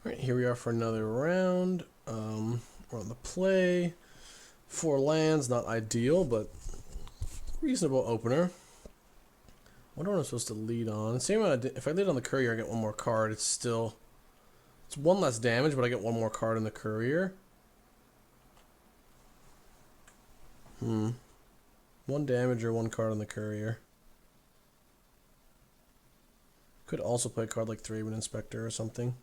Alright, here we are for another round. We're on the play. 4 lands, not ideal, but reasonable opener. What am I supposed to lead on? Same amount if I lead on the courier, I get one more card. It's 1 less damage, but I get one more card in the courier. 1 damage or 1 card on the courier. Could also play a card like Rubin Inspector or something.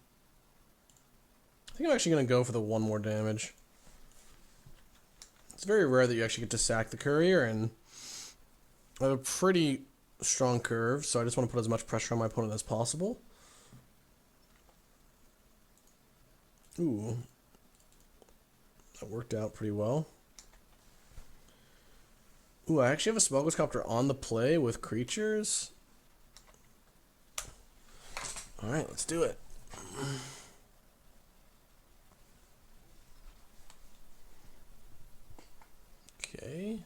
I think I'm actually going to go for the 1 more damage. It's very rare that you actually get to sack the courier, and I have a pretty strong curve, so I just want to put as much pressure on my opponent as possible. Ooh. That worked out pretty well. Ooh, I actually have a Smuggler's Copter on the play with creatures. Alright, let's do it. Okay.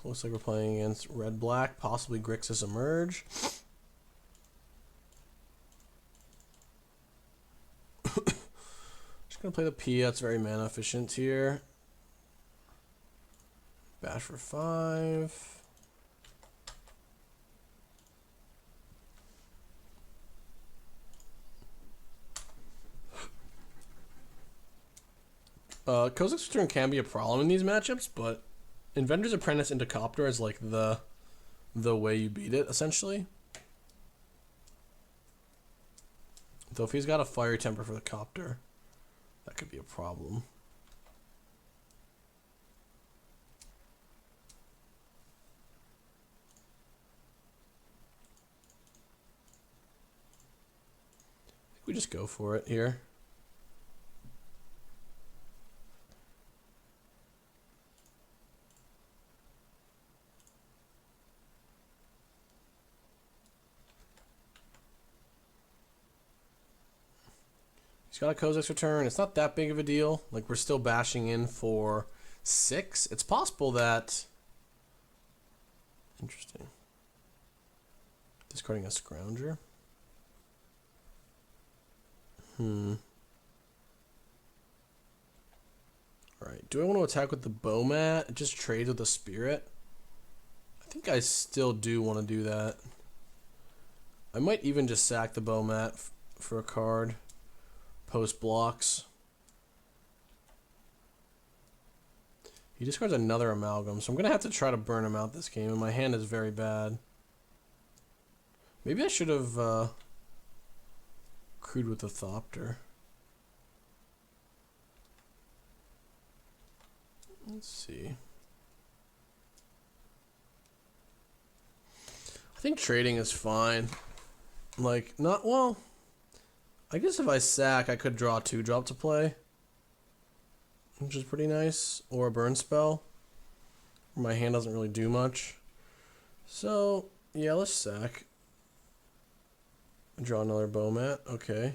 Looks like we're playing against red-black, possibly Grixis Emerge. Just gonna play the P, that's very mana efficient here. Bash for 5. Kozak's Return can be a problem in these matchups, but Inventor's Apprentice into Copter is like the way you beat it, essentially. Though if he's got a Fiery Temper for the Copter, that could be a problem. I think we just go for it here. He's got a Kozak's Return. It's not that big of a deal. Like, we're still bashing in for 6. It's possible that... Interesting. Discarding a Scrounger. Alright. Do I want to attack with the Bowmat? Just trade with the Spirit? I think I still do want to do that. I might even just sack the Bowmat for a card. Post blocks. He discards another Amalgam, so I'm going to have to try to burn him out this game, and my hand is very bad. Maybe I should have crewed with the Thopter. Let's see. I think trading is fine. Like, not, well... I guess if I sack, I could draw a 2-drop to play, which is pretty nice, or a burn spell. My hand doesn't really do much. So, yeah, let's sack. Draw another Bowmat, okay.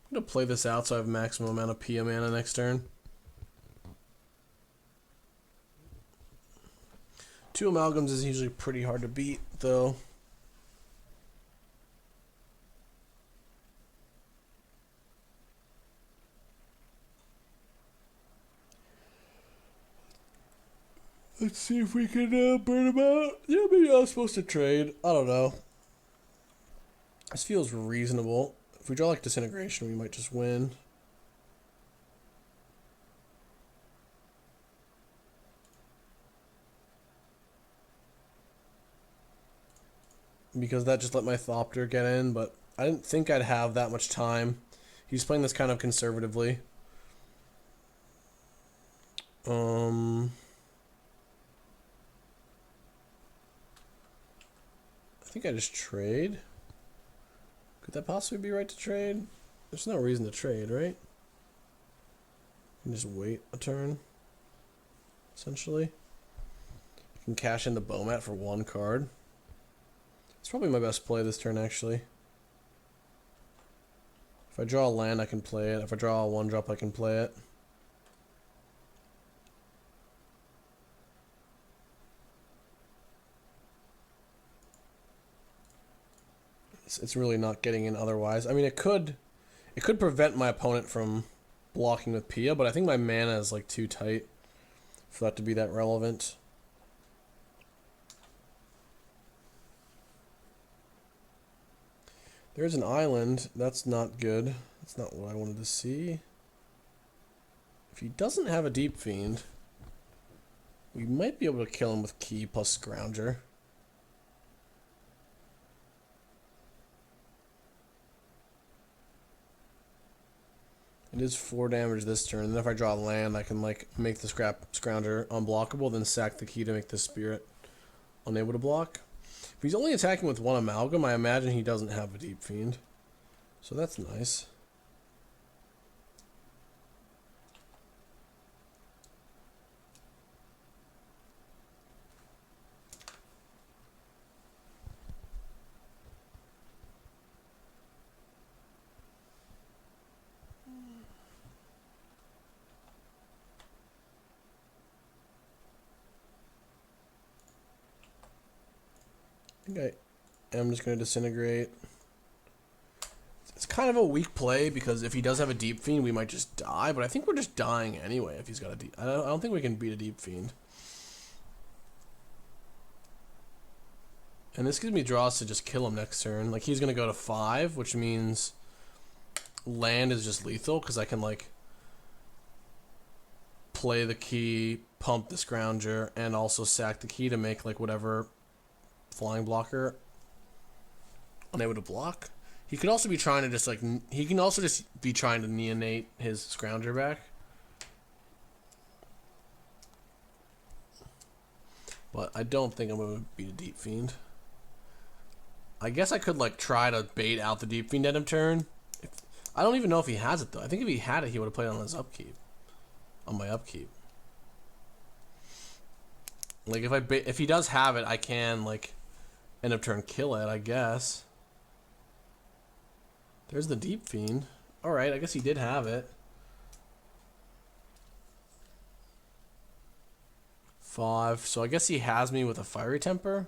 I'm going to play this out so I have maximum amount of Pia mana next turn. 2 Amalgams is usually pretty hard to beat, though. Let's see if we can burn him out. Yeah, maybe I was supposed to trade. I don't know. This feels reasonable. If we draw like Disintegration, we might just win. Because that just let my Thopter get in, but I didn't think I'd have that much time. He's playing this kind of conservatively. I think I just trade. Could that possibly be right to trade? There's no reason to trade, right? You can just wait a turn, essentially. I can cash in the Bowmat for 1 card. It's probably my best play this turn, actually. If I draw a land, I can play it. If I draw a 1-drop, I can play it. It's really not getting in otherwise. I mean, it could prevent my opponent from blocking with Pia, but I think my mana is like too tight for that to be that relevant. There's an island. That's not good. That's not what I wanted to see. If he doesn't have a Deep Fiend, we might be able to kill him with Key plus Scrounger. It is 4 damage this turn, and then if I draw land, I can like make the Scrounger unblockable, then sack the Key to make the Spirit unable to block. If he's only attacking with 1 Amalgam, I imagine he doesn't have a Deep Fiend. So that's nice. I think I am just going to Disintegrate. It's kind of a weak play because if he does have a Deep Fiend, we might just die. But I think we're just dying anyway if he's got a Deep... I don't think we can beat a Deep Fiend. And this gives me draws to just kill him next turn. Like, he's going to go to 5, which means land is just lethal because I can, like, play the Key, pump the Scrounger, and also sack the Key to make, like, whatever flying blocker unable to block. He could also be trying to just like he can also just be trying to neonate his Scrounger back. But I don't think I'm going to beat a Deep Fiend. I guess I could like try to bait out the Deep Fiend end of turn. I don't even know if he has it though. I think if he had it, he would have played on his upkeep. On my upkeep. Like if he does have it, I can like end of turn kill it, I guess. There's the Deep Fiend. Alright, I guess he did have it. 5. So I guess he has me with a Fiery Temper.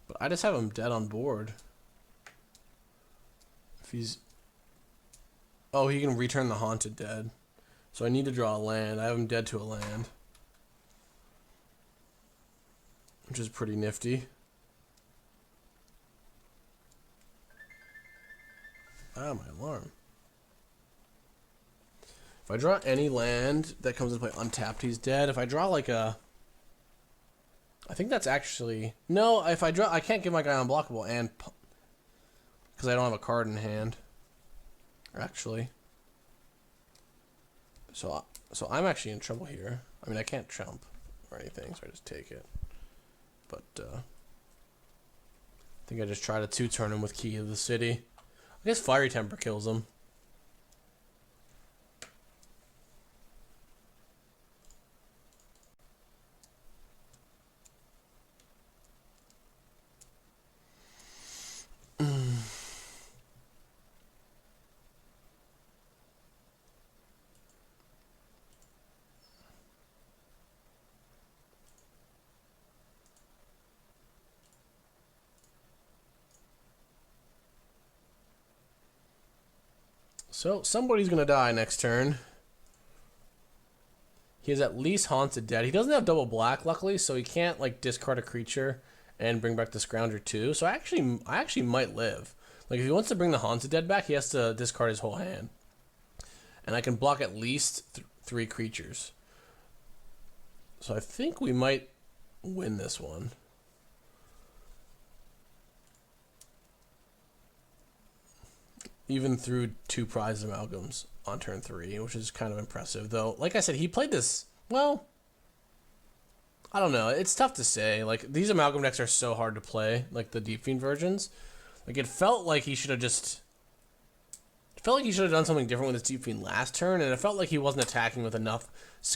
But I just have him dead on board. If he's... Oh, he can return the Haunted dead. So I need to draw a land. I have him dead to a land. Which is pretty nifty. Ah, my alarm. If I draw any land that comes into play untapped, he's dead. If I draw like a... I think that's actually... No, if I draw... I can't give my guy unblockable and... Because I don't have a card in hand. Actually. So I'm actually in trouble here. I mean, I can't chump or anything, so I just take it. But, I think I just try to 2-turn him with Key of the City. I guess Fiery Temper kills him. So, somebody's going to die next turn. He has at least Haunted dead. He doesn't have double black, luckily, so he can't, like, discard a creature and bring back the Scrounger too. So I actually might live. Like, if he wants to bring the Haunted dead back, he has to discard his whole hand. And I can block at least 3 creatures. So I think we might win this one. Even through 2 prized amalgams on turn 3, which is kind of impressive. Though, like I said, he played this, well, I don't know. It's tough to say. Like, these amalgam decks are so hard to play, like the Deep Fiend versions. Like, it felt like he should have just... It felt like he should have done something different with his Deep Fiend last turn, and it felt like he wasn't attacking with enough.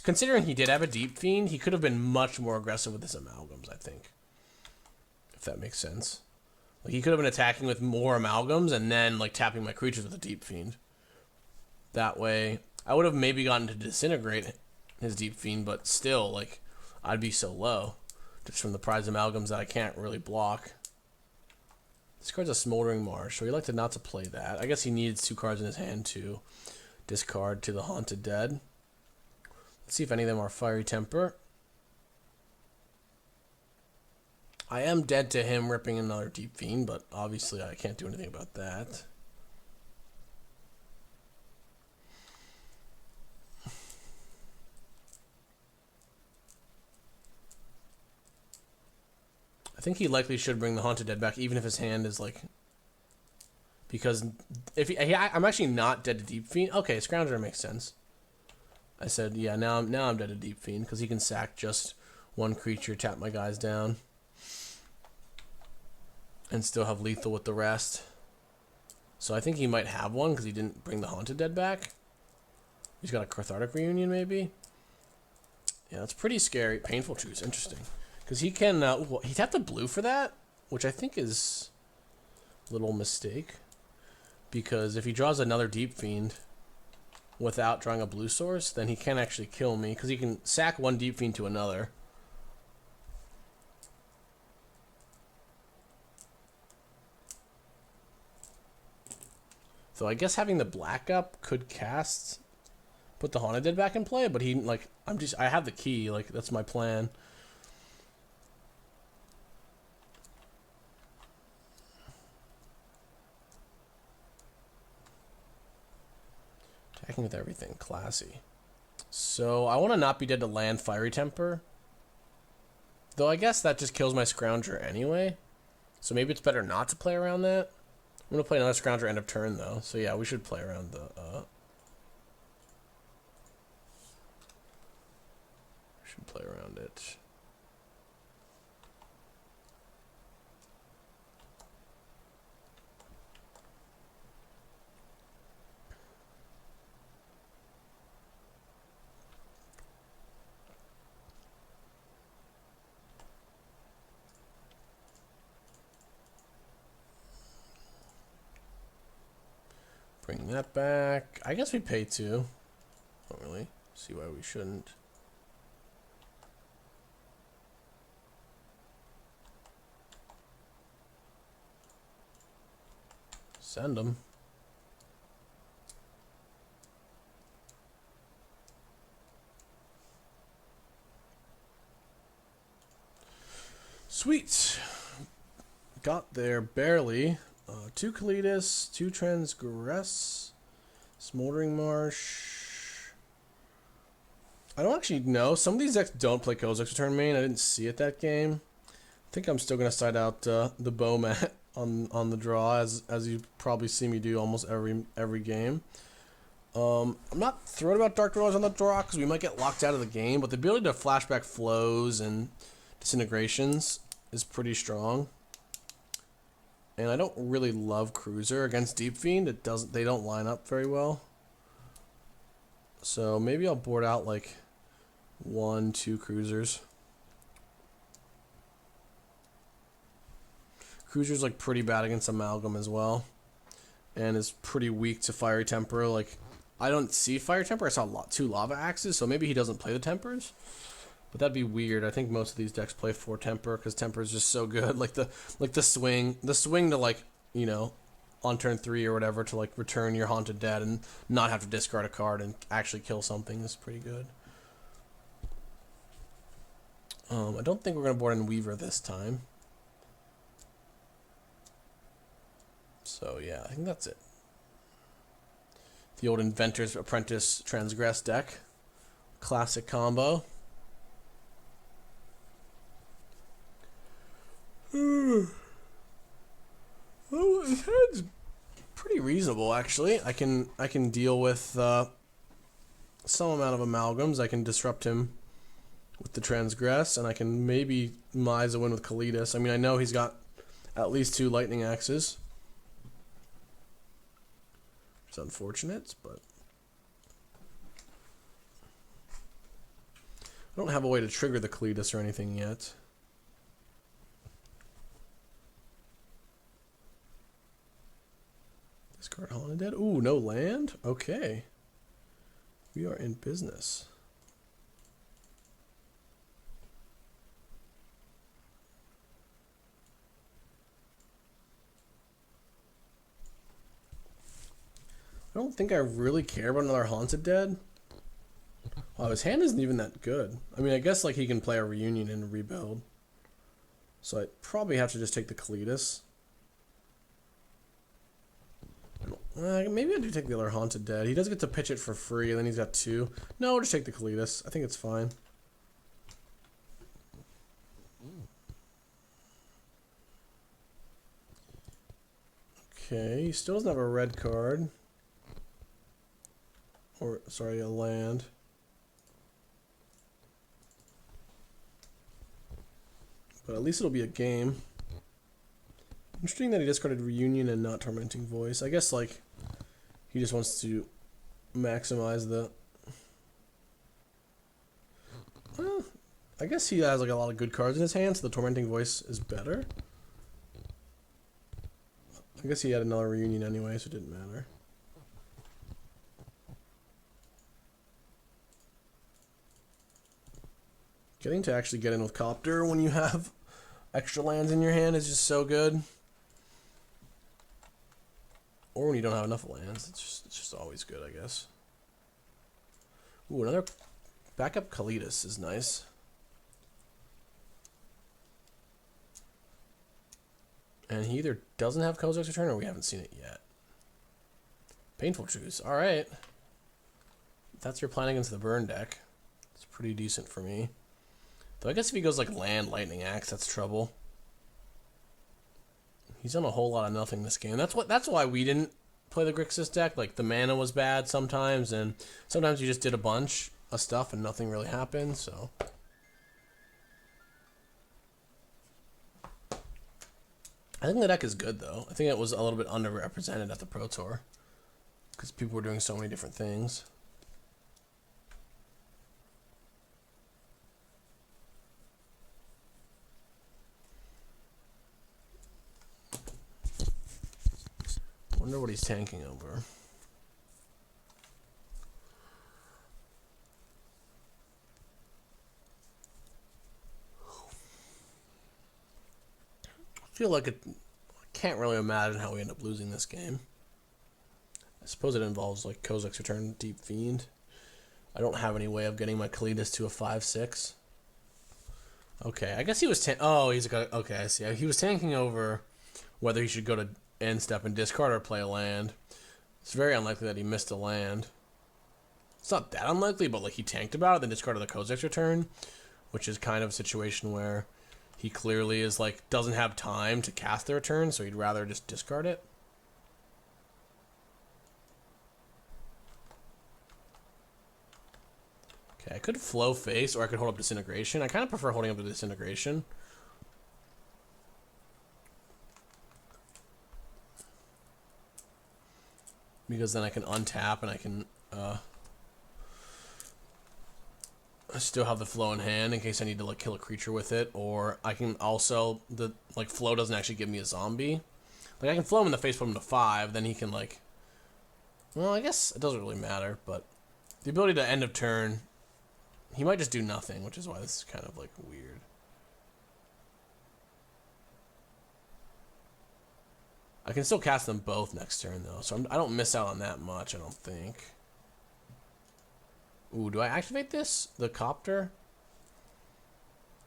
Considering he did have a Deep Fiend, he could have been much more aggressive with his amalgams, I think. If that makes sense. Like, he could have been attacking with more amalgams and then, like, tapping my creatures with a Deep Fiend. That way, I would have maybe gotten to Disintegrate his Deep Fiend, but still, like, I'd be so low just from the prize amalgams that I can't really block. This card's a Smoldering Marsh, so he elected not to play that. I guess he needs 2 cards in his hand to discard to the Haunted Dead. Let's see if any of them are Fiery Temper. I am dead to him ripping another Deep Fiend, but obviously I can't do anything about that. I think he likely should bring the Haunted Dead back, even if his hand is like... Because if I'm actually not dead to Deep Fiend. Okay, Scrounger makes sense. I said, yeah, now I'm dead to Deep Fiend, because he can sack just 1 creature, tap my guys down, and still have lethal with the rest. So I think he might have one, because he didn't bring the Haunted Dead back. He's got a Cathartic Reunion, maybe? Yeah, that's pretty scary. Painful Truce, interesting. Because he can, he tapped a blue for that, which I think is a little mistake. Because if he draws another Deep Fiend without drawing a blue source, then he can't actually kill me, because he can sack 1 Deep Fiend to another. So I guess having the black up could put the Haunted Dead back in play, but he, like, I have the key, like, that's my plan. Attacking with everything, classy. So I want to not be dead to land Fiery Temper. Though I guess that just kills my Scrounger anyway. So maybe it's better not to play around that. I'm going to play another Scrounger end of turn though. So yeah, we should play around the... should play around it. Bring that back. I guess we pay 2. Don't really see why we shouldn't. Send them. Sweet. Got there barely. 2 Kaladesh, 2 Transgress, Smoldering Marsh. I don't actually know. Some of these decks don't play Kozilek's Return main. I didn't see it that game. I think I'm still going to side out the Bowmat on the draw, as you probably see me do almost every game. I'm not thrilled about Dark Dwellers on the draw, because we might get locked out of the game, but the ability to flashback flows and disintegrations is pretty strong. And I don't really love Cruiser against Deep Fiend. They don't line up very well. So maybe I'll board out like 1, 2 Cruisers. Cruiser's like pretty bad against Amalgam as well. And is pretty weak to Fiery Temper. Like, I don't see Fiery Temper. I saw 2 Lava Axes, so maybe he doesn't play the Tempers. But that'd be weird. I think most of these decks play 4 Temper, because Temper is just so good. Like the swing to, like, you know, on turn 3 or whatever, to like return your Haunted Dead and not have to discard a card and actually kill something is pretty good. I don't think we're gonna board in Weaver this time. So yeah, I think that's it. The old Inventor's Apprentice Transgress deck, classic combo. Well, his hand's pretty reasonable, actually. I can deal with some amount of amalgams. I can disrupt him with the Transgress, and I can maybe Mize a win with Kaladesh. I mean, I know he's got at least 2 Lightning Axes. It's unfortunate, but I don't have a way to trigger the Kaladesh or anything yet. Discard Haunted Dead. Ooh, no land? Okay. We are in business. I don't think I really care about another Haunted Dead. Wow, his hand isn't even that good. I mean, I guess like he can play a Reunion and rebuild. So I probably have to just take the Kaladesh. Maybe I do take the other Haunted Dead. He does get to pitch it for free, and then he's got 2. No, I'll just take the Kaladesh. I think it's fine. Okay, he still doesn't have a red card. Or, sorry, a land. But at least it'll be a game. Interesting that he discarded Reunion and not Tormenting Voice. I guess, like, he just wants to maximize the... Well, I guess he has, like, a lot of good cards in his hand, so the Tormenting Voice is better. I guess he had another Reunion anyway, so it didn't matter. Getting to actually get in with Copter when you have extra lands in your hand is just so good. Or when you don't have enough lands, it's just always good, I guess. Ooh, another backup Kaladesh is nice. And he either doesn't have Kozak's Return or we haven't seen it yet. Painful Truce, alright. If that's your plan against the burn deck, it's pretty decent for me. Though I guess if he goes like land, Lightning Axe, that's trouble. He's done a whole lot of nothing this game. That's why we didn't play the Grixis deck. Like the mana was bad sometimes, and sometimes you just did a bunch of stuff and nothing really happened, so. I think the deck is good though. I think it was a little bit underrepresented at the Pro Tour. Because people were doing so many different things. Wonder what he's tanking over. I feel like I can't really imagine how we end up losing this game. I suppose it involves like Kozak's Return, Deep Fiend. I don't have any way of getting my Kaladesh to a 5/6. Okay, I guess he was okay, I see. He was tanking over whether he should go to end step and discard or play a land. It's very unlikely that he missed a land. It's not that unlikely, but like he tanked about it, then discarded the Kozak's Return, which is kind of a situation where he clearly is like doesn't have time to cast the return, so he'd rather just discard it. Okay, I could flow face, or I could hold up Disintegration. I kind of prefer holding up the Disintegration. Because then I can untap and I can I still have the flow in hand in case I need to like kill a creature with it, or I can also flow doesn't actually give me a zombie. Like I can flow him in the face, put him to 5, then he can like. Well, I guess it doesn't really matter, but the ability to end of turn, he might just do nothing, which is why this is kind of like weird. I can still cast them both next turn though, so I don't miss out on that much. I don't think. Ooh, do I activate this? The Copter?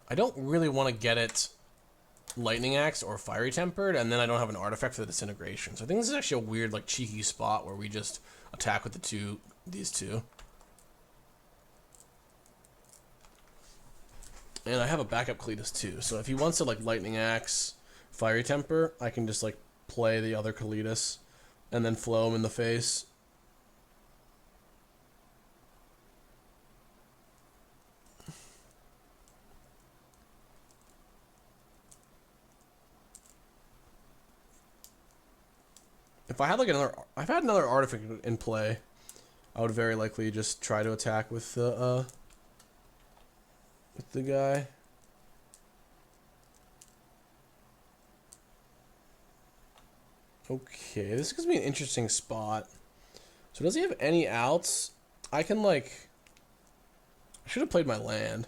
I don't really want to get it Lightning Axe or Fiery Tempered, and then I don't have an artifact for the Disintegration. So I think this is actually a weird, like, cheeky spot where we just attack with these two. And I have a backup Kaladesh too, so if he wants to, like, Lightning Axe, Fiery Temper, I can just, like, play the other Kaladesh and then flow him in the face. If I had like I've had another artifact in play, I would very likely just try to attack with the guy. Okay, this gives me an interesting spot. So does he have any outs? I can like. I should have played my land.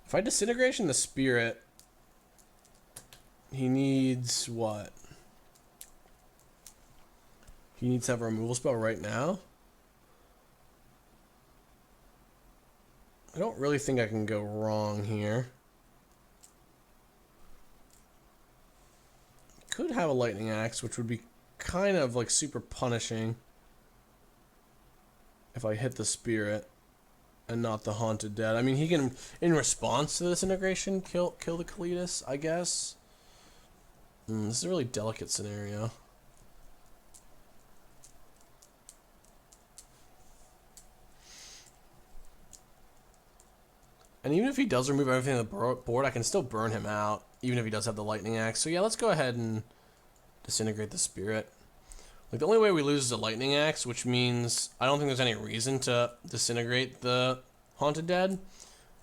If I Disintegration the Spirit. He needs what? He needs to have a removal spell right now? I don't really think I can go wrong here. Could have a lightning axe, which would be kind of like super punishing if I hit the spirit and not the haunted dead. I mean, he can, in response to this integration, kill the Kaladesh, I guess. This is a really delicate scenario. And even if he does remove everything on the board, I can still burn him out, even if he does have the lightning axe. So yeah, let's go ahead and disintegrate the spirit. Like, the only way we lose is a lightning axe, which means I don't think there's any reason to disintegrate the haunted dead,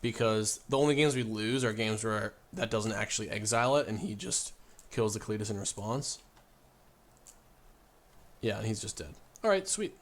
because the only games we lose are games where that doesn't actually exile it, and he just kills the Kaladesh in response. Yeah, and he's just dead. Alright, sweet.